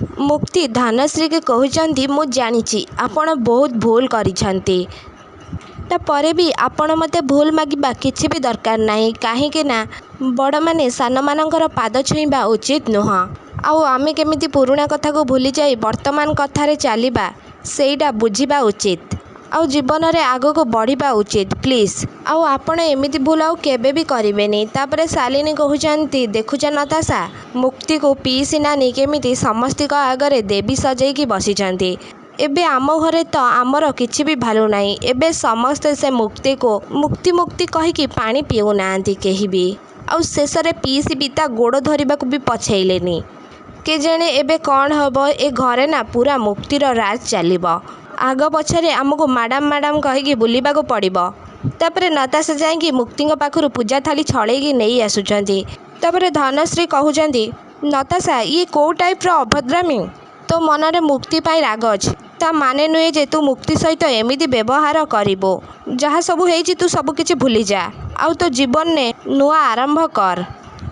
ମୁକ୍ତି ଧନଶ୍ରୀ के कहते मु जानी आपण बहुत भूल करिछंती तापर भी आपण मते भूल मागिबा किछि भी दरकार नाही काहेकि ना बड़ माने सान मानकर पाद छुईबा उचित नुह आउ आमे केमिति पुराणा कथा को भूली जाई वर्तमान कथारे चलिबा सेईटा बुझिबा उचित आउ जीवन रे आगो को बढ़िबा उचित प्लीज आउ आपण एमिति भूल आउ केबे भी करिवेनी। तापरे शालिनी कहउचंती देखुच नताशा मुक्ति को पीसी नानी केमिति समस्ती को आगरे देवी सजेकी बसिचंती एबे आम घरे तो आमर किछि भी भालू नाही एबे समस्ते से मुक्ति को मुक्ति मुक्ति कहिकी पानी पिउ नांती केही भी आउ शेष रे पीसी बीता गोड़ धरिबाकू भी पछैलेनी के जाने एबे कौन हबो ए घरे ना पूरा मुक्तिर राज चलिबो आग पछरे आमको मैडम मैडम कहिकी बुलिबाकू पड़िबो। तापरे नताशा जाइकी मुक्तिंग पाखरु पूजा थाली छळेकी नेई आसुचंती तापरे धनश्री कहउचंती नताशा ये को टाइप रो अभद्रामी तो मनरे मुक्ति पाई राग अछि ता माने नुहे जे तू मुक्ति सहित एमिति व्यवहार करिबो जहाँ सबु हेछि तू सबु किछि भूली जा आउ तो जीवन ने नुआ आरंभ कर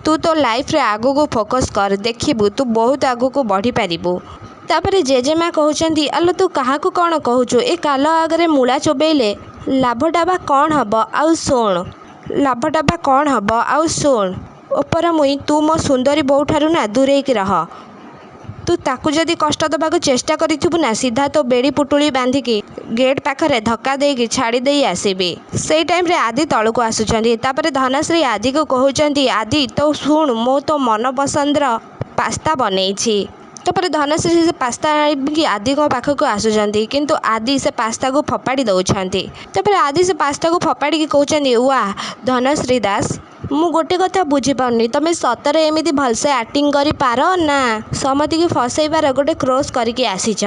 तू तो लाइफ रे आगो को फोकस कर देखिबू तू बहुत आगो को बढ़ी पारिबू। तापरे जेजेमा कहउचंती अलो तू काहाकू कौन कहूचु ए काल आगरे मूला चोबेइले लाभटा बा कौन हब आउ शुण लाभटा बा कौन हब आउ शुण ओपर मुई तू मो सुंदरी बोउ ठारू ना दूरेकी रह तू ताकू जदि कष्ट दबाकू चेष्टा करिथिबु ना सीधा तो बेड़ी पुटुली बांधिकी गेट पाखरे धक्का देकी छाड़ी देई आसीबे सेई टाइम रे आदि तळकू आसुचंती। तापरे धनश्री आदि को कहउचंती आदि तो शुण मो तो मन पसंदर पास्ता बनेइछि तापरे धनश्री से पास्ता की आदि को पाखक आसुचंती किंतु आदि से पास्ता को फपाड़ी दउछंती तापरे आदि से पास्ता को फपाड़ी की कहउचंती वाह धनश्री दास मु गोटे कथा बुझी पाउनी तमे सतरे एमिति भलसे एक्टिंग करि पारो ना समति की फसैबार गोटे क्रॉस करके आसीछ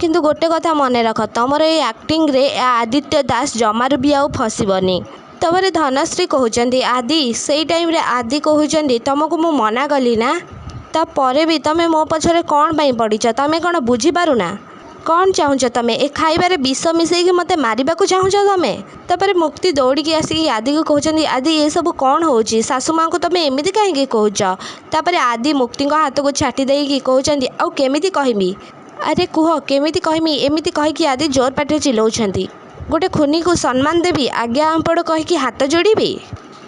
किंतु गोटे कथा मन रख तमर ए एक्टिंग रे आदित्य दास जमार भी आउ फसिबनी। तबरे धनश्री कहउचंती आदि सेई टाइम रे आदि कहउचंती तुमको मु मना कली ना तापर भी तमे मो पछरे कौन पाई पड़ीच तमे कौन बुझी पारुना कौन चाहूच तमे ए खाइबारे विष मिसेकी मते मारिबाकू चाहूच तमे। तापर मुक्ति दौड़िकी आसिकी आदि को कहउचंती आदि ये सब कौन होउची सासु माँ को तमे एमिति काहेकी कहउच। तापर आदि मुक्ति हाथ को छाटी देकी कहउचंती आउ केमिति कहमी अरे कुह केमिति कहमी एमिति कहिकी आदि जोर पाटे चिल्लाउछंती गोटे खुनी को सम्मान देवी आज्ञा आपड़ कहिकी हाथ जोड़बी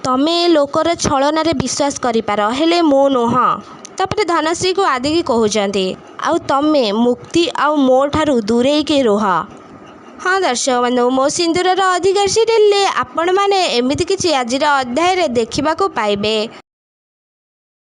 तमे लोकर छलना रे विश्वास करि पार हेले मो नुह। तापर धनश्री को आदि की कहउचंती आउ तमे मुक्ति आउ मो ठारू दूरेकी रुह। हाँ दर्शक बंधु मो सिंदूरर अधिकार सीरियल आपण माने एमिति किछि आजिर अध्याय रे देखिबाकू पाइबे।